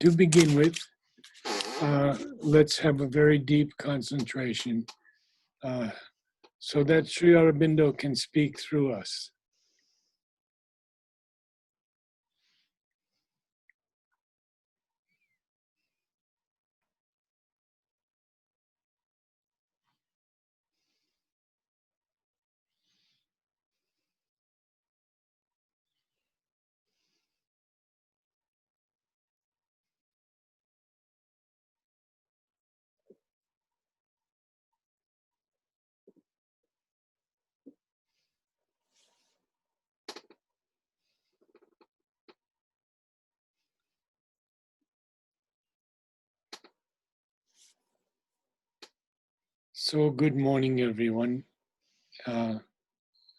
To begin with, let's have a very deep concentration so that Sri Aurobindo can speak through us. So good morning, everyone. I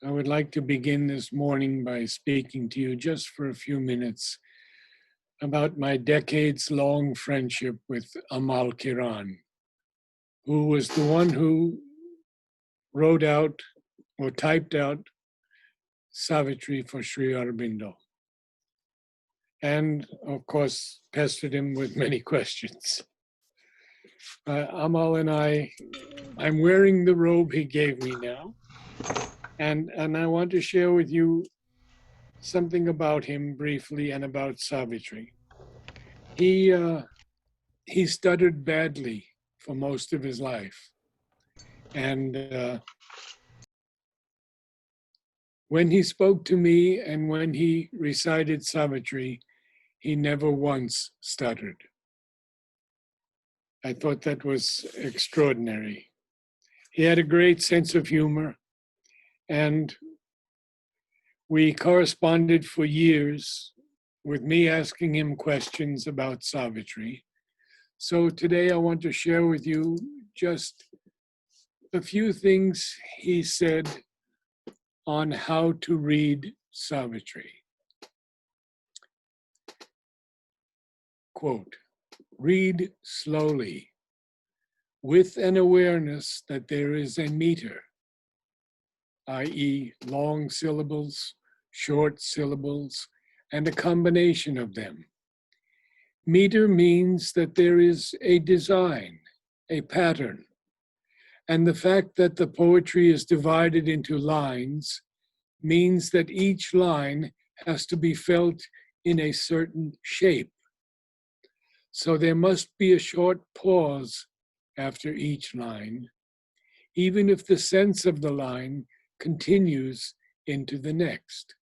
would like to begin this morning by speaking to you just for a few minutes about my decades-long friendship with Amal Kiran, who was the one who wrote out or typed out Savitri for Sri Aurobindo. And of course, pestered him with many questions. Amal and I'm wearing the robe he gave me now. And I want to share with you something about him briefly and about Savitri. He stuttered badly for most of his life. And when he spoke to me and when he recited Savitri, he never once stuttered. I thought that was extraordinary. He had a great sense of humor, and we corresponded for years with me asking him questions about Savitri. So today I want to share with you just a few things he said on how to read Savitri. Quote, read slowly with an awareness that there is a meter, i.e. long syllables, short syllables, and a combination of them. Meter means that there is a design, a pattern, and the fact that the poetry is divided into lines means that each line has to be felt in a certain shape. So there must be a short pause after each line, even if the sense of the line continues into the next.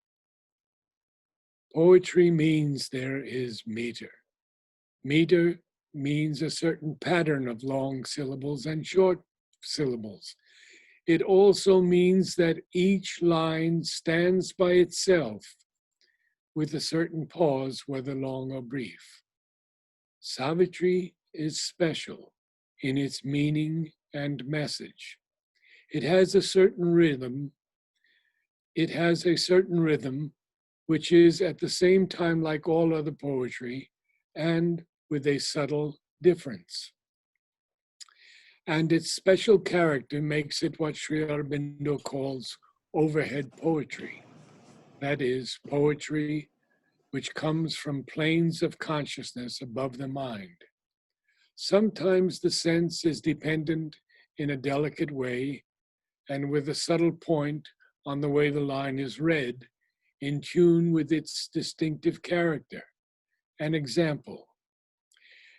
Poetry means there is meter. Meter means a certain pattern of long syllables and short syllables. It also means that each line stands by itself with a certain pause, whether long or brief. Savitri is special in its meaning and message. It has a certain rhythm. It has a certain rhythm, which is at the same time like all other poetry and with a subtle difference. And its special character makes it what Sri Aurobindo calls overhead poetry. That is, poetry which comes from planes of consciousness above the mind. Sometimes the sense is dependent in a delicate way and with a subtle point on the way the line is read, in tune with its distinctive character. An example,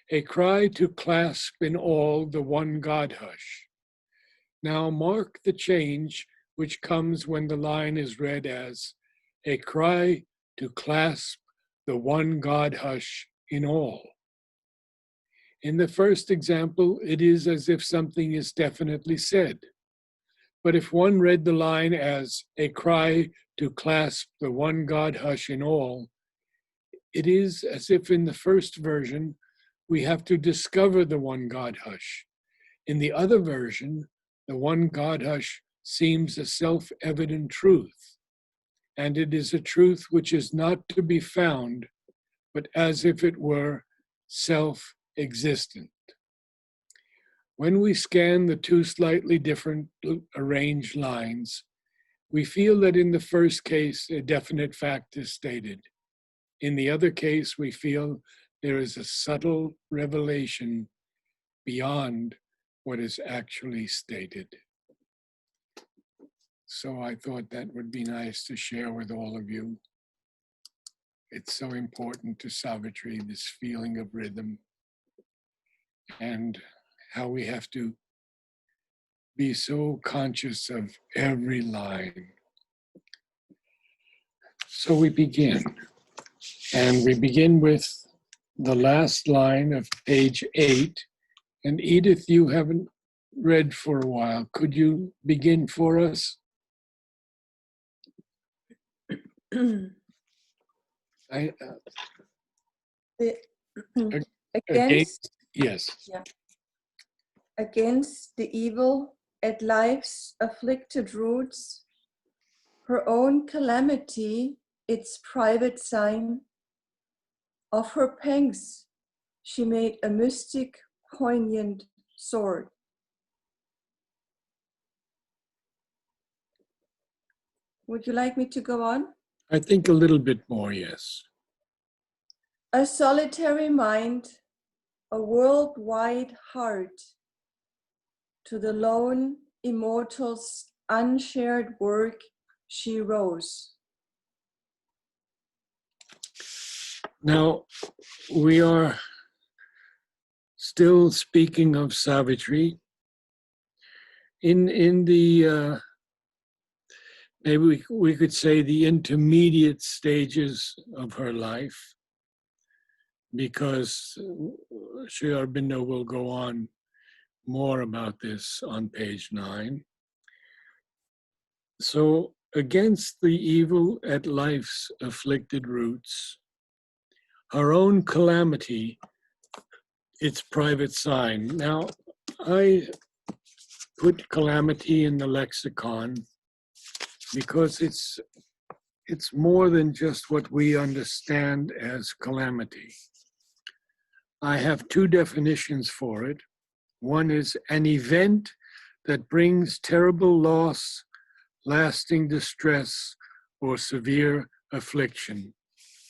a cry to clasp in all the one God hush. Now mark the change which comes when the line is read as a cry to clasp the one God hush in all. In the first example, it is as if something is definitely said. But if one read the line as a cry to clasp the one God hush in all, it is as if in the first version, we have to discover the one God hush. In the other version, the one God hush seems a self-evident truth, and it is a truth which is not to be found, but as if it were self-existent. When we scan the two slightly different arranged lines, we feel that in the first case, a definite fact is stated. In the other case, we feel there is a subtle revelation beyond what is actually stated. So I thought that would be nice to share with all of you. It's so important to Savitri, this feeling of rhythm, and how we have to be so conscious of every line. So we begin, and we begin with the last line of page 8. And Edith, you haven't read for a while. Could you begin for us? Against, yes. Yeah. Against the evil at life's afflicted roots, her own calamity, its private sign, of her pangs, she made a mystic, poignant sword. Would you like me to go on? I think a little bit more, yes. A solitary mind, a worldwide heart, to the lone immortal's unshared work she rose. Now, we are still speaking of Savitri. In the, maybe we could say the intermediate stages of her life, because Sri Aurobindo will go on more about this on page 9. So, against the evil at life's afflicted roots, her own calamity, its private sign. Now, I put calamity in the lexicon because it's more than just what we understand as calamity. I have 2 definitions for it. One is an event that brings terrible loss, lasting distress, or severe affliction,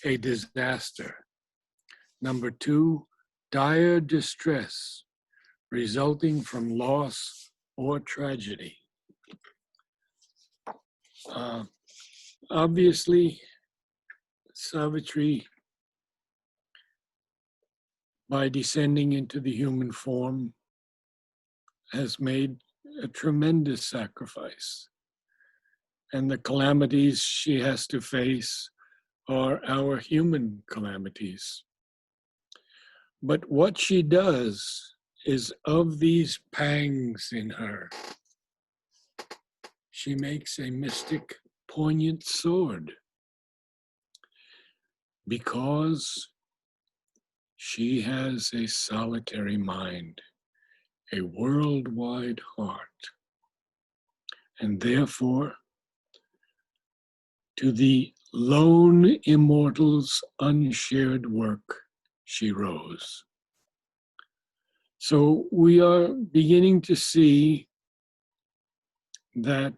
a disaster. Number 2, dire distress resulting from loss or tragedy. Obviously, Savitri, by descending into the human form, has made a tremendous sacrifice. And the calamities she has to face are our human calamities. But what she does is, of these pangs in her, she makes a mystic, poignant sword, because she has a solitary mind, a worldwide heart, and therefore, to the lone immortal's unshared work, she rose. So we are beginning to see that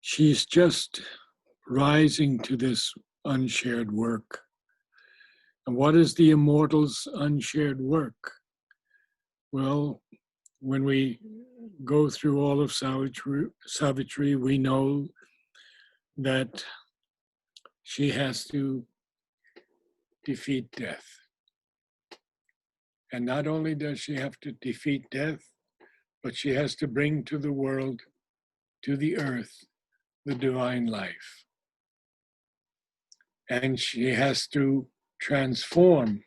she's just rising to this unshared work. And what is the immortal's unshared work? Well, when we go through all of Savitri, we know that she has to defeat death. And not only does she have to defeat death, but she has to bring to the world, to the earth, the divine life. And she has to transform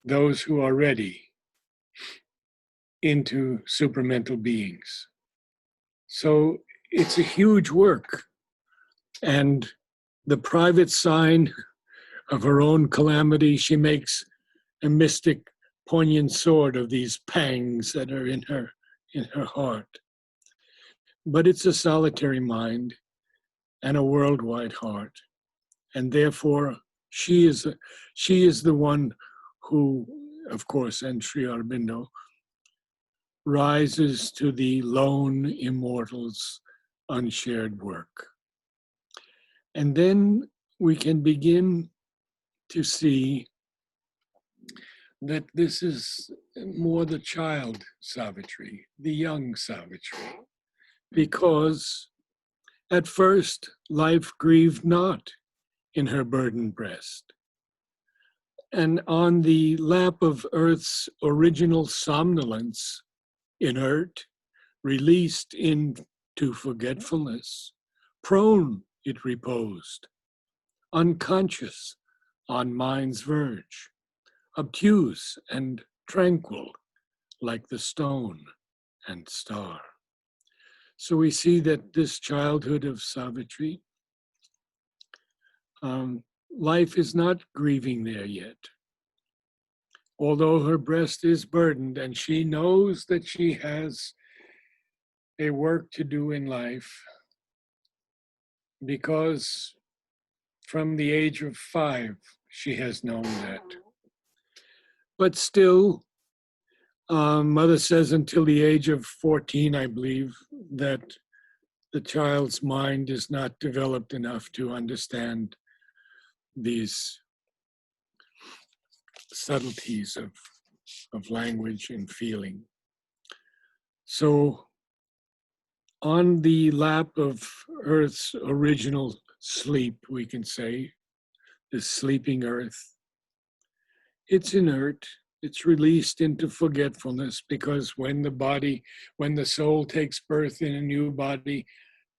those who are ready into supramental beings. So it's a huge work. And the private sign of her own calamity, she makes a mystic, poignant sword of these pangs that are in her heart. But it's a solitary mind and a worldwide heart. And therefore, she is the one who, of course, and Sri Aurobindo, rises to the lone immortal's unshared work. And then we can begin to see that this is more the child Savitri, the young Savitri, because at first life grieved not in her burdened breast. And on the lap of earth's original somnolence, inert, released into forgetfulness, prone it reposed, unconscious on mind's verge, obtuse and tranquil like the stone and star. So we see that this childhood of Savitri, life is not grieving there yet. Although her breast is burdened and she knows that she has a work to do in life, because from the age of 5, she has known that. But still, mother says until the age of 14, I believe, that the child's mind is not developed enough to understand these subtleties of language and feeling. So on the lap of Earth's original sleep, we can say, this sleeping Earth, it's inert, it's released into forgetfulness, because when the soul takes birth in a new body,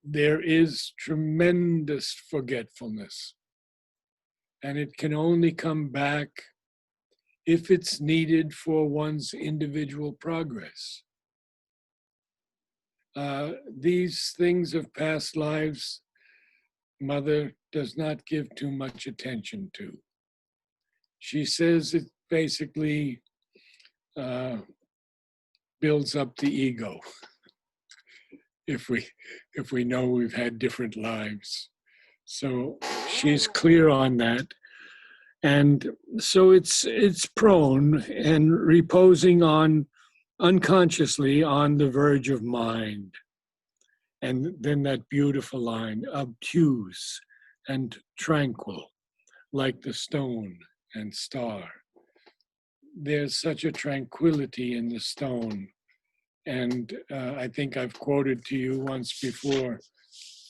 there is tremendous forgetfulness. And it can only come back if it's needed for one's individual progress. These things of past lives, mother does not give too much attention to. She says it basically builds up the ego if we know we've had different lives. So she's clear on that. And so it's prone and reposing on unconsciously on the verge of mind. And then that beautiful line, obtuse and tranquil, like the stone and star. There's such a tranquility in the stone. And I think I've quoted to you once before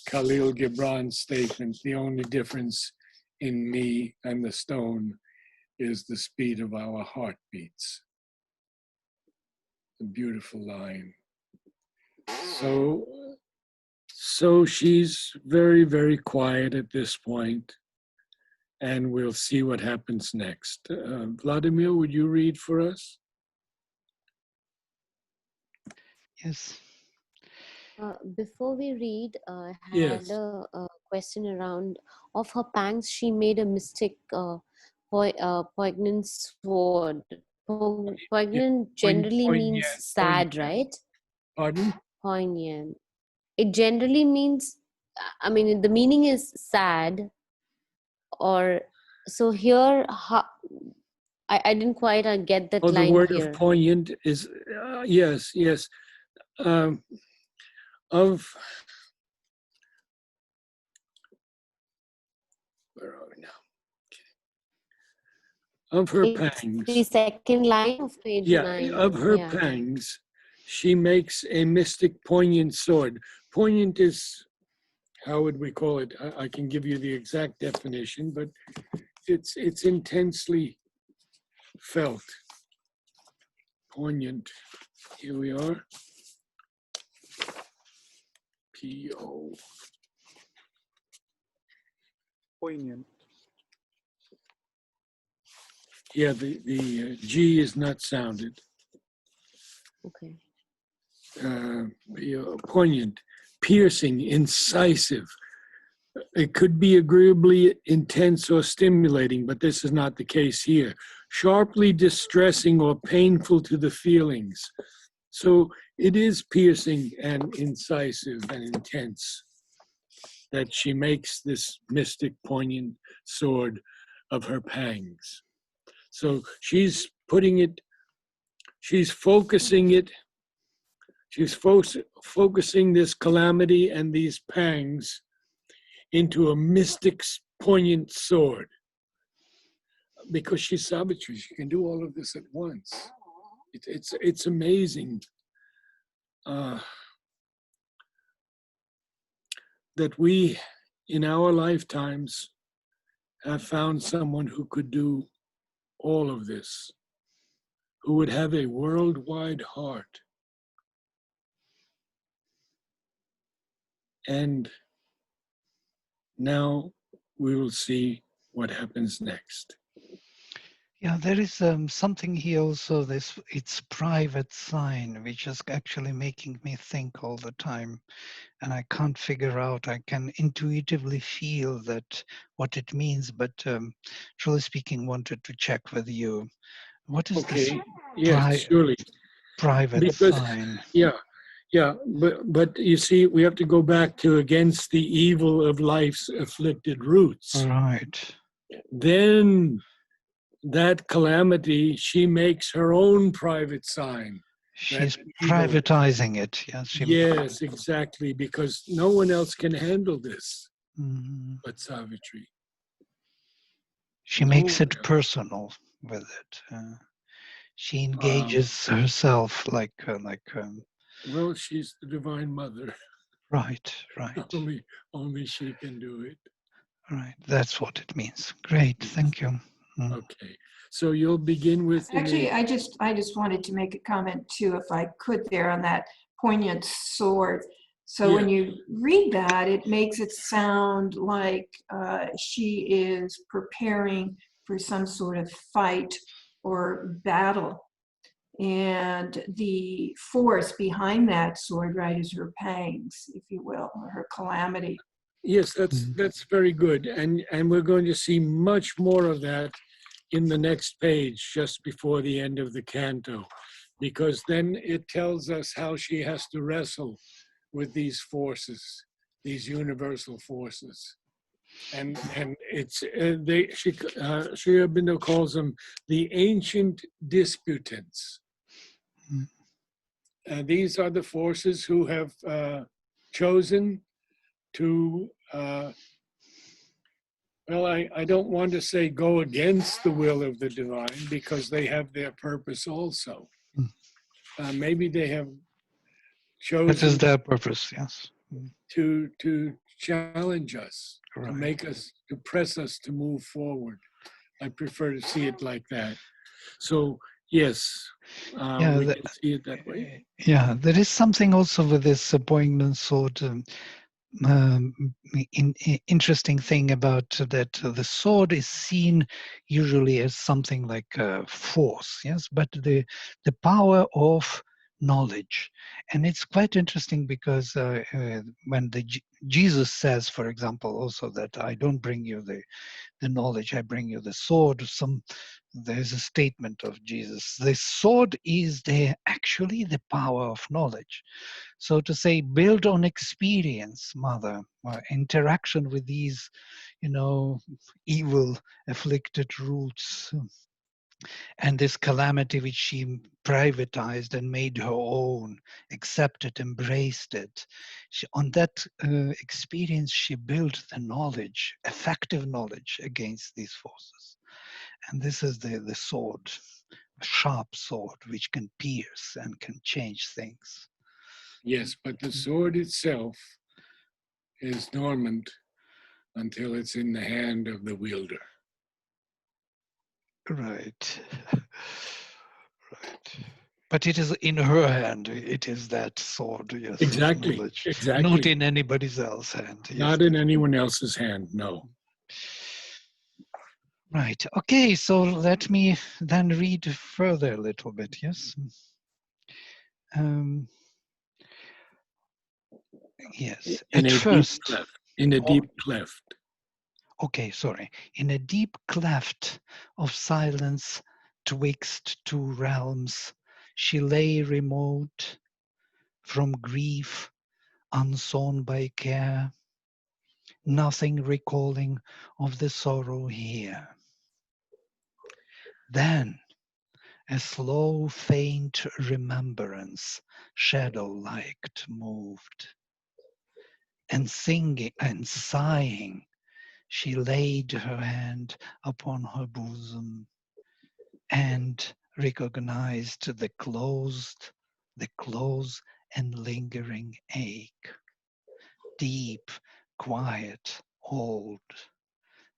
Khalil Gibran's statement, the only difference in me and the stone is the speed of our heartbeats. A beautiful line. So she's very, very quiet at this point, and we'll see what happens next. Vladimir, would you read for us? Yes. Before we read, I had Yes. a question around of her pangs. She made a mistake. Poignant sword. Poignant generally means sad, right? Pardon? Poignant. It generally means, I mean, the meaning is sad. Or so here, I didn't quite get that Oh, the line word here. of poignant is, yes. Where are we now? Okay. Of her pangs. The second line of page 9. Of her pangs, she makes a mystic poignant sword. Poignant is, how would we call it? I can give you the exact definition, but it's intensely felt. Poignant. Here we are. P-O. Poignant. Yeah, the G is not sounded. Okay. Poignant, piercing, incisive. It could be agreeably intense or stimulating, but this is not the case here. Sharply distressing or painful to the feelings. So it is piercing and incisive and intense that she makes this mystic, poignant sword of her pangs. So she's putting it, she's focusing it, she's focusing this calamity and these pangs into a mystic, poignant sword. because she's Savitri, she can do all of this at once. It's amazing that we, in our lifetimes, have found someone who could do all of this, who would have a worldwide heart. And now we will see what happens next. Yeah, there is something here also, it's private sign, which is actually making me think all the time. And I can't figure out, I can intuitively feel that what it means, but truly speaking, wanted to check with you. What is this Okay, yes, surely. private Because, sign? yeah, but you see, we have to go back to against the evil of life's afflicted roots. Right. Then that calamity, she makes her own private sign. She's evil. privatizing it. Yes, Yes, exactly, because no one else can handle this but Savitri. She No makes one it else. personal with it. She engages herself like. Well, she's the Divine Mother. Right. Only she can do it. Right. That's what it means. Great. Thank you. Okay. So you'll begin with. Actually, I just wanted to make a comment too, if I could, there on that poignant sword. So when you read that, it makes it sound like she is preparing for some sort of fight or battle. And the force behind that sword, right, is her pangs, if you will, or her calamity. Yes, that's very good. And we're going to see much more of that in the next page, just before the end of the canto, because then it tells us how she has to wrestle with these forces, these universal forces. And it's Sri Aurobindo calls them the ancient disputants. These are the forces who have chosen to, well, I don't want to say go against the will of the divine, because they have their purpose also. Maybe they have chosen. That is their purpose, yes. To challenge us, Right. to make us, to press us to move forward. I prefer to see it like that. So yes, we can see it that way. Yeah, there is something also with this poignant sword. Interesting thing about that the sword is seen usually as something like force, yes, but the power of knowledge. And it's quite interesting because when Jesus says, for example, also that I don't bring you the knowledge, I bring you the sword. There's a statement of Jesus, the sword is actually the power of knowledge. So to say, build on experience, mother, interaction with these, evil afflicted roots, and this calamity which she privatized and made her own, accepted, embraced it. On that experience, she built the knowledge, effective knowledge against these forces. And this is the sword, a sharp sword, which can pierce and can change things. Yes, but the sword itself is dormant until it's in the hand of the wielder. Right. Right. But it is in her hand. It is that sword, yes. Exactly. Knowledge. Exactly. Not in anybody's else's hand. Yes. Not in anyone else's hand, no. Right. Okay, so let me then read further a little bit, yes? Yes. In At a first. Deep cleft. In a deep cleft. Okay, sorry. In a deep cleft of silence twixt two realms, she lay remote from grief, unsown by care, nothing recalling of the sorrow here. Then a slow, faint remembrance, shadow-like moved, and singing and sighing, she laid her hand upon her bosom and recognized the close and lingering ache, deep, quiet, old,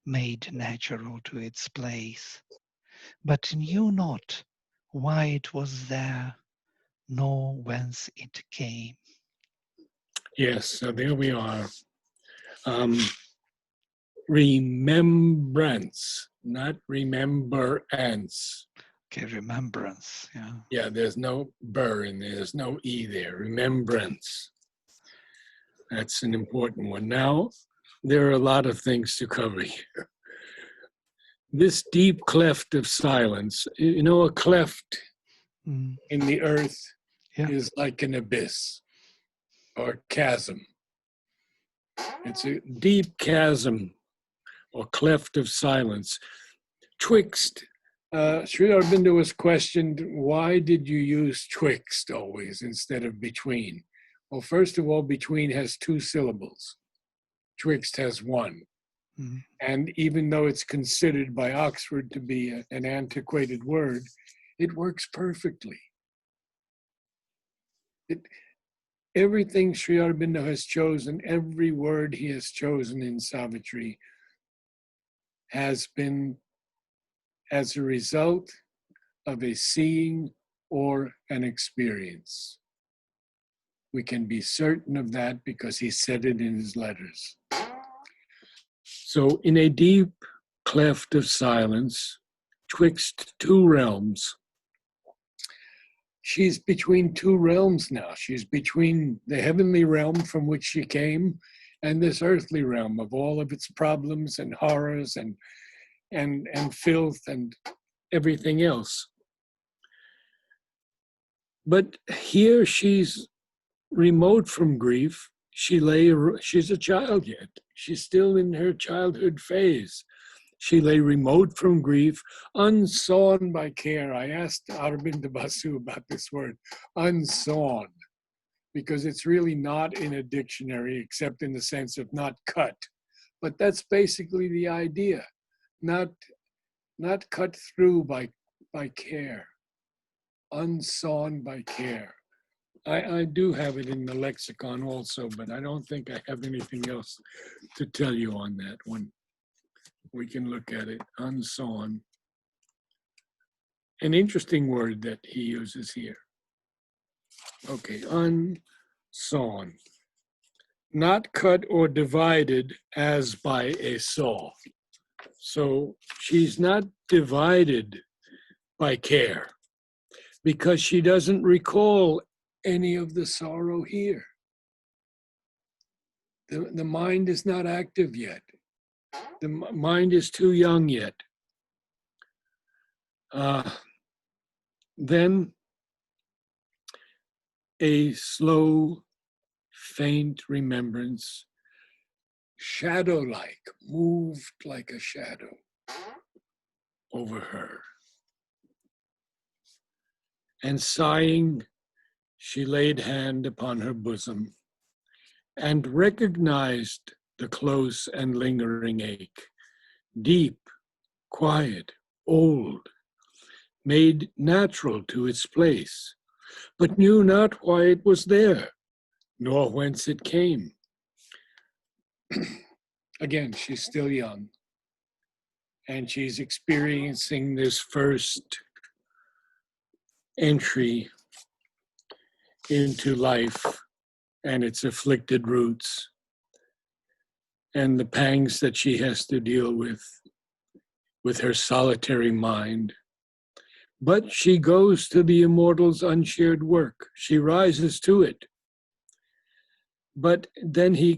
made natural to its place, but knew not why it was there, nor whence it came. Yes, so there we are. Remembrance, not remembrance. Okay, remembrance. Yeah. Yeah, there's no burr in there. There's no E there. Remembrance. That's an important one. Now, there are a lot of things to cover here. This deep cleft of silence, you know, a cleft Mm, in the earth yeah. is like an abyss or chasm. It's a deep chasm or cleft of silence. Twixt, Sri Aurobindo was questioned, why did you use twixt always instead of between? Well, first of all, between has 2 syllables. Twixt has 1. Mm, And even though it's considered by Oxford to be an antiquated word, it works perfectly. Everything Sri Aurobindo has chosen, every word he has chosen in Savitri has been as a result of a seeing or an experience. We can be certain of that because he said it in his letters. So in a deep cleft of silence, twixt 2 realms, she's between 2 realms now. She's between the heavenly realm from which she came and this earthly realm of all of its problems and horrors and filth and everything else. But here she's remote from grief. She's a child yet. She's still in her childhood phase. She lay remote from grief, unsawn by care. I asked Aurobindo Basu about this word, unsawn, because it's really not in a dictionary except in the sense of not cut. But that's basically the idea, not cut through by care, unsawn by care. I do have it in the lexicon also, but I don't think I have anything else to tell you on that one. We can look at it, unsawn. An interesting word that he uses here. Okay, unsawn. Not cut or divided as by a saw. So she's not divided by care because she doesn't recall any of the sorrow here. The mind is not active yet. The mind is too young yet. Then a slow, faint remembrance, shadow-like, moved like a shadow over her. And sighing, she laid hand upon her bosom and recognized the close and lingering ache, deep, quiet, old, made natural to its place, but knew not why it was there, nor whence it came. Again, she's still young, and she's experiencing this first entry into life and its afflicted roots and the pangs that she has to deal with her solitary mind. But she goes to the immortal's unshared work. She rises to it. But then he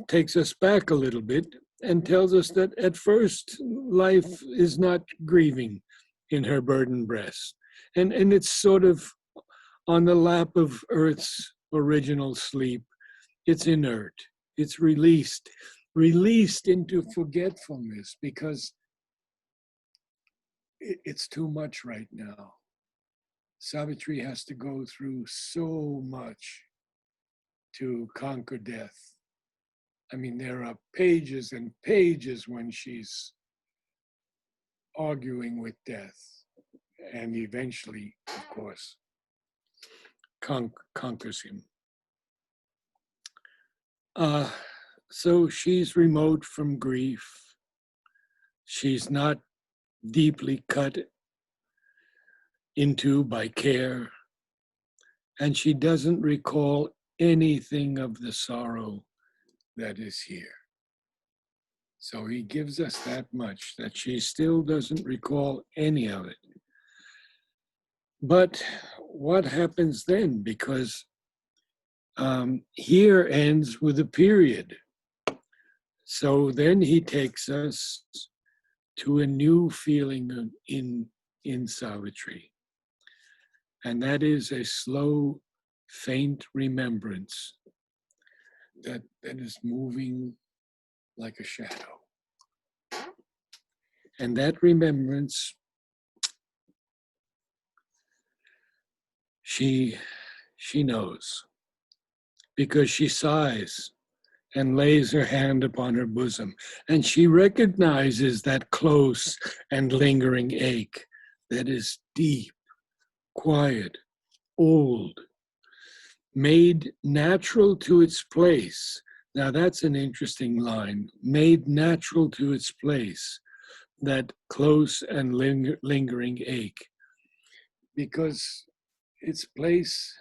takes us back a little bit and tells us that at first life is not grieving in her burdened breast. And it's sort of on the lap of Earth's original sleep. It's inert. It's released into forgetfulness because it's too much right now. Savitri has to go through so much to conquer death. I mean, there are pages and pages when she's arguing with death, and eventually, of course, conquers him. So she's remote from grief. She's not deeply cut into by care, and she doesn't recall anything of the sorrow that is here. So he gives us that much, that she still doesn't recall any of it. But what happens then? Because here ends with a period. So then he takes us to a new feeling in Savitri. And that is a slow, faint remembrance that is moving like a shadow. And that remembrance, she knows, because she sighs and lays her hand upon her bosom, and she recognizes that close and lingering ache that is deep, quiet, old, made natural to its place. Now that's an interesting line, made natural to its place, that close and lingering ache, because its place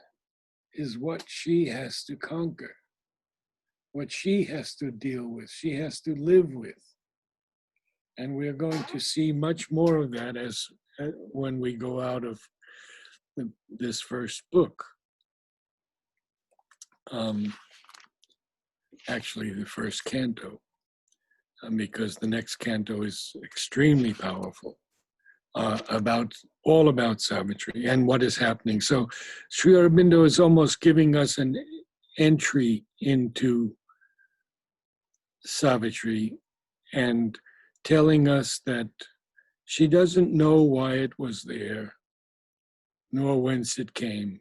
is what she has to conquer, what she has to deal with, she has to live with. And we're going to see much more of that as when we go out of this first book. Actually, the first canto, because the next canto is extremely powerful, all about Savitri and what is happening. So Sri Aurobindo is almost giving us an entry into Savitri and telling us that she doesn't know why it was there, nor whence it came.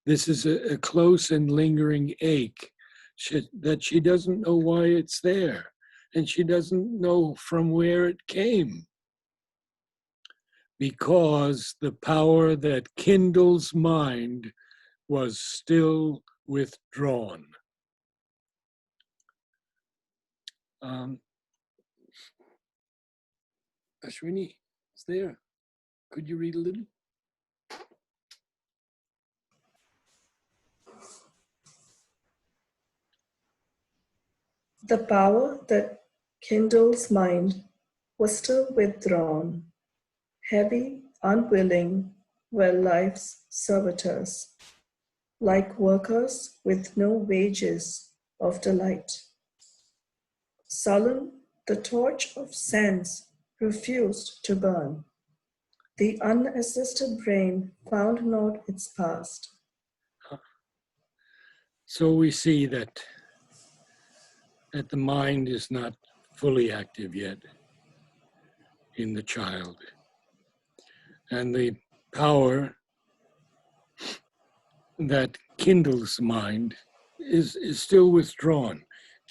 This is a close and lingering ache that she doesn't know why it's there, and she doesn't know from where it came, because the power that kindles mind was still withdrawn. Ashwini, it's there. Could you read a little? The power that kindles mind was still withdrawn, heavy, unwilling, were life's servitors, like workers with no wages of delight. Sullen, the torch of sense refused to burn. The unassisted brain found not its past. So we see that the mind is not fully active yet in the child. And the power that kindles mind is still withdrawn.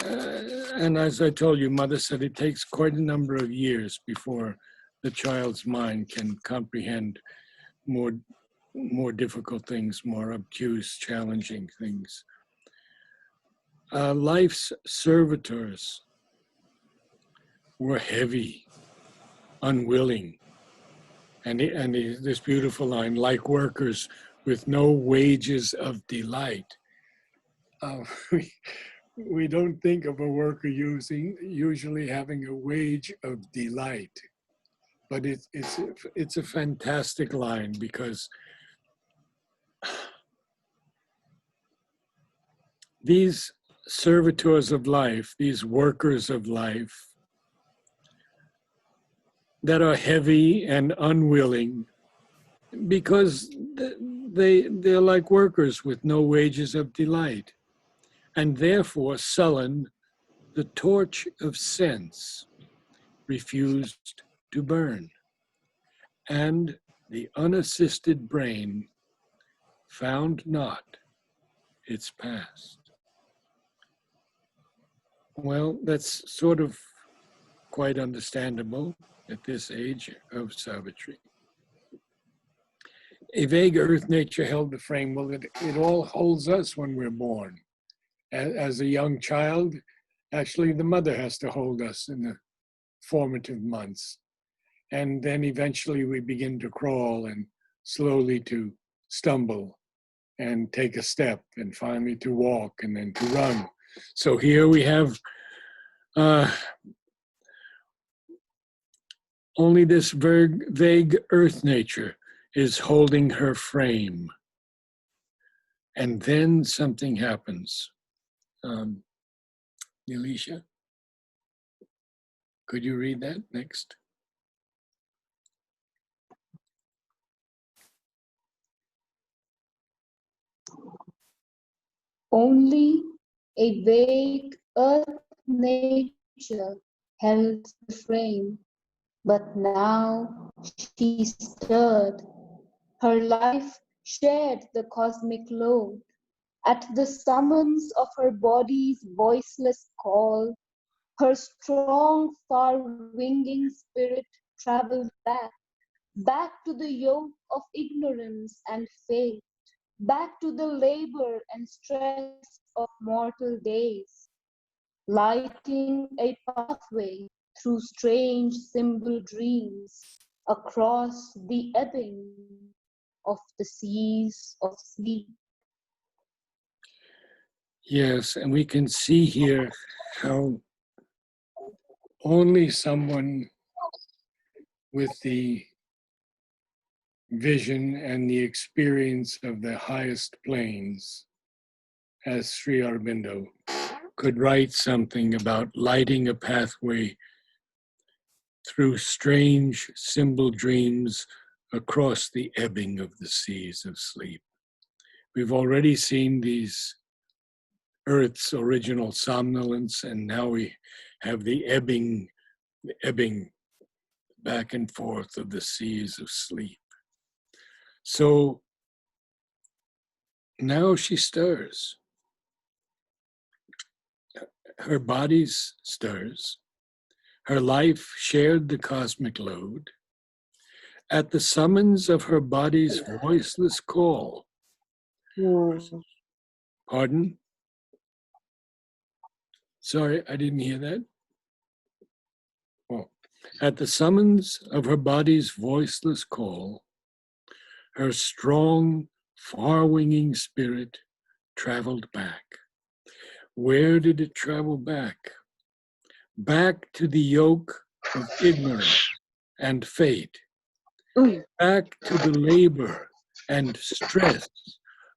And as I told you, Mother said it takes quite a number of years before the child's mind can comprehend more difficult things, more obtuse, challenging things. Life's servitors were heavy, unwilling, and this beautiful line, like workers with no wages of delight. We don't think of a worker usually having a wage of delight, but it's a fantastic line, because these servitors of life, these workers of life that are heavy and unwilling, because they're like workers with no wages of delight, and therefore sullen, the torch of sense refused to burn, and the unassisted brain found not its past. Well, that's sort of quite understandable at this age of Savitri. A vague earth nature held the frame. Well, it all holds us when we're born. As a young child, actually the mother has to hold us in the formative months. And then eventually we begin to crawl and slowly to stumble and take a step and finally to walk and then to run. So here we have only this vague earth nature is holding her frame. And then something happens. Elisha, could you read that next? Only a vague earth nature held the frame, but now she stirred. Her life shared the cosmic load. At the summons of her body's voiceless call, her strong, far-winging spirit traveled back to the yoke of ignorance and fate, back to the labor and stress of mortal days, lighting a pathway through strange symbol dreams across the ebbing of the seas of sleep. Yes, and we can see here how only someone with the vision and the experience of the highest planes, as Sri Aurobindo, could write something about lighting a pathway through strange symbol dreams across the ebbing of the seas of sleep. We've already seen these Earth's original somnolence, and now we have the ebbing back and forth of the seas of sleep. So now she stirs. Her body stirs. Her life shared the cosmic load. At the summons of her body's voiceless call. Pardon? Sorry, I didn't hear that. Oh. At the summons of her body's voiceless call, her strong, far-winging spirit traveled back. Where did it travel back? Back to the yoke of ignorance and fate. Back to the labor and stress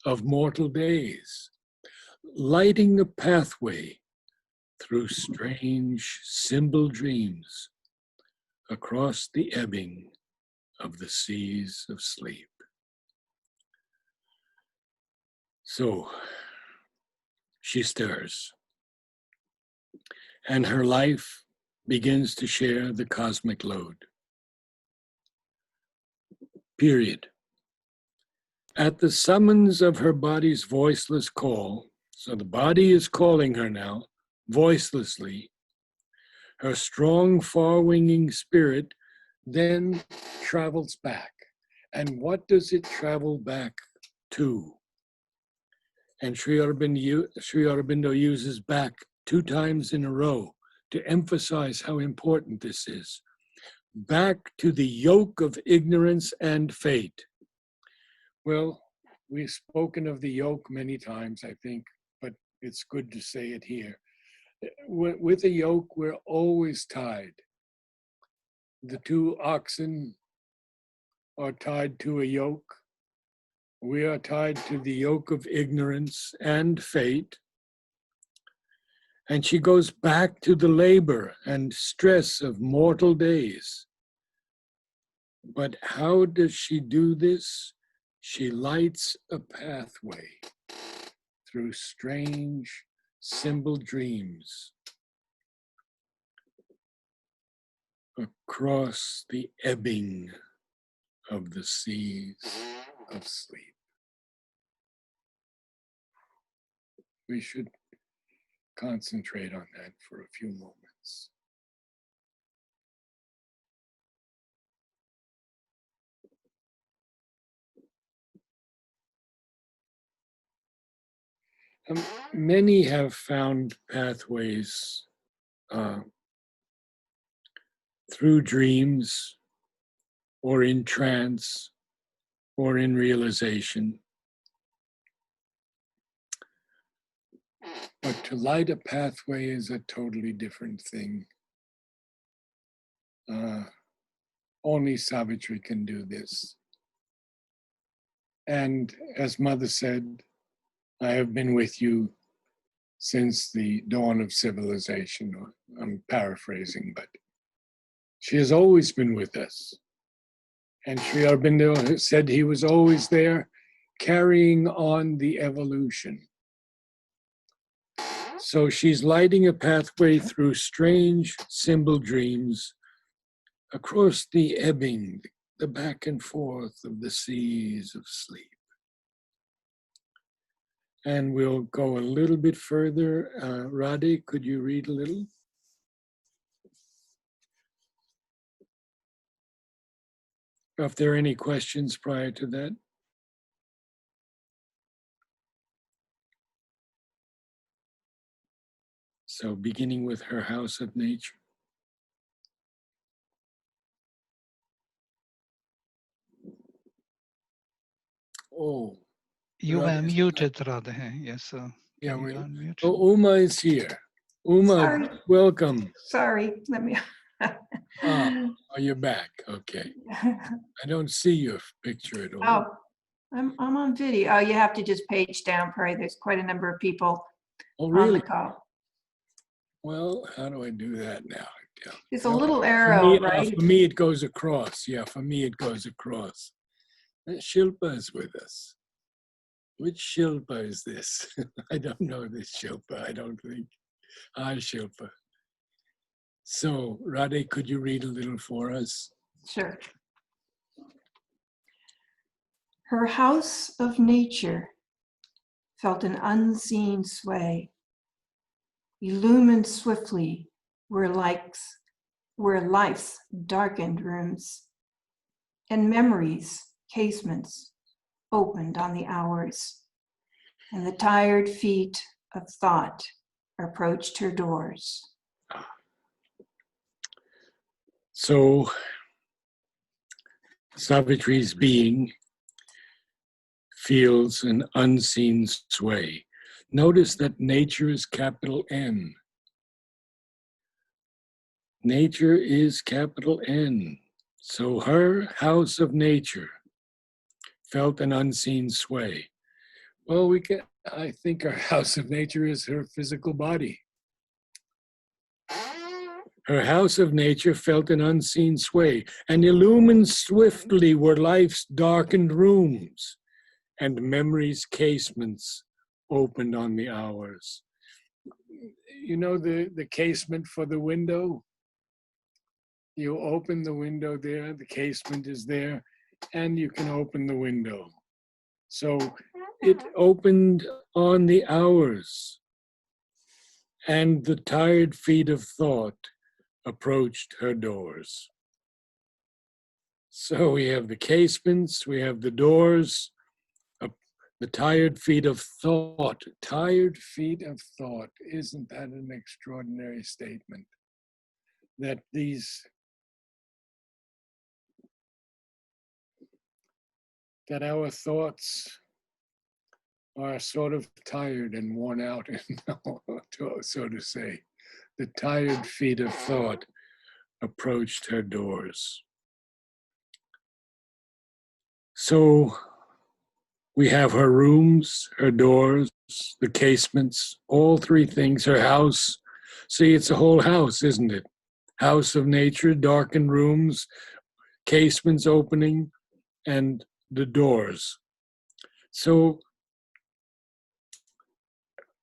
of mortal days, lighting a pathway through strange symbol dreams across the ebbing of the seas of sleep. So she stirs, and her life begins to share the cosmic load. Period. At the summons of her body's voiceless call, so the body is calling her now, voicelessly, her strong, far-winging spirit then travels back. And what does it travel back to? And Sri Aurobindo uses back 2 times in a row to emphasize how important this is. Back to the yoke of ignorance and fate. Well, we've spoken of the yoke many times, I think, but it's good to say it here. With a yoke, we're always tied. The 2 oxen are tied to a yoke. We are tied to the yoke of ignorance and fate. And she goes back to the labor and stress of mortal days. But how does she do this? She lights a pathway through strange symbol dreams across the ebbing of the seas of sleep. We should concentrate on that for a few moments. Many have found pathways through dreams or in trance or in realization. But to light a pathway is a totally different thing. Only Savitri can do this. And as Mother said, I have been with you since the dawn of civilization. I'm paraphrasing, but she has always been with us. And Sri Aurobindo said he was always there carrying on the evolution. So she's lighting a pathway through strange symbol dreams across the ebbing, the back and forth of the seas of sleep. And we'll go a little bit further. Radhe, could you read a little? If there are any questions prior to that. So beginning with her house of nature. Oh. You Radhe were is muted, Radhe. Yes, Yeah, can you wait. unmute? Oh, Uma is here. Uma, Sorry. welcome. Sorry, let me. Oh, you're back. Okay. I don't see your picture at all. Oh, I'm on video. Oh, you have to just page down, Perry. There's quite a number of people Oh, on really? the call. Well, how do I do that now? Yeah. There's a little For arrow, me, right? for me, it goes across. Yeah, for me, it goes across. Shilpa is with us. Which Shilpa is this? I don't know this Shilpa, I don't think. Hi, Shilpa. So, Radhe, could you read a little for us? Sure. Her house of nature felt an unseen sway, illumined swiftly where life's darkened rooms, and memories' casements opened on the hours, and the tired feet of thought approached her doors. So, Savitri's being feels an unseen sway. Notice that nature is capital N. Nature is capital N. So her house of nature felt an unseen sway. Well, I think our house of nature is her physical body. Her house of nature felt an unseen sway, and illumined swiftly were life's darkened rooms, and memory's casements opened on the hours. You know the casement for the window? You open the window there, the casement is there, and you can open the window. So it opened on the hours, and the tired feet of thought approached her doors. So we have the casements, we have the doors, the tired feet of thought. Tired feet of thought. Isn't that an extraordinary statement? That our thoughts are sort of tired and worn out, so to say. The tired feet of thought approached her doors. So we have her rooms, her doors, the casements, all three things, her house. See, it's a whole house, isn't it? House of nature, darkened rooms, casements opening, and the doors. So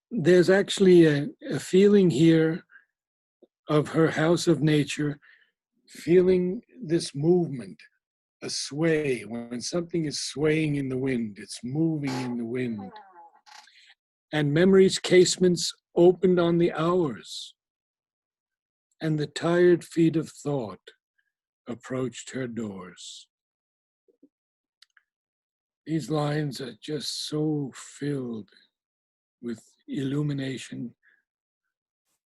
there's actually a feeling here of her house of nature, feeling this movement, a sway. When something is swaying in the wind, it's moving in the wind. And memory's casements opened on the hours, and the tired feet of thought approached her doors. These lines are just so filled with illumination,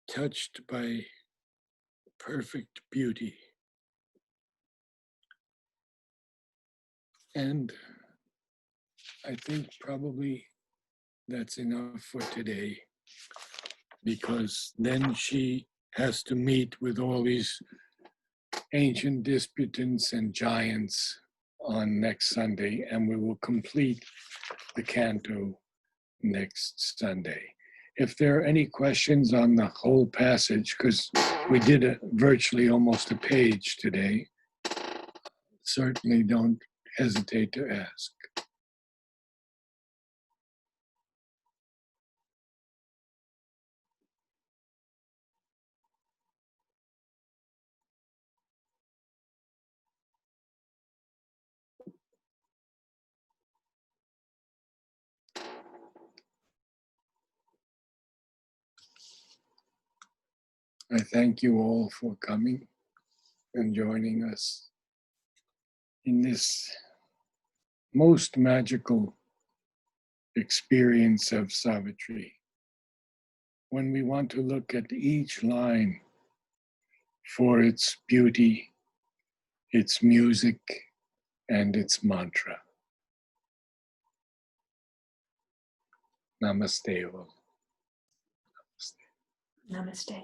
touched by perfect beauty. And I think probably that's enough for today, because then she has to meet with all these ancient disputants and giants on next Sunday, and we will complete the canto next Sunday. If there are any questions on the whole passage, because we did virtually almost a page today, certainly don't hesitate to ask. I thank you all for coming and joining us in this most magical experience of Savitri, when we want to look at each line for its beauty, its music, and its mantra. Namaste all. Namaste.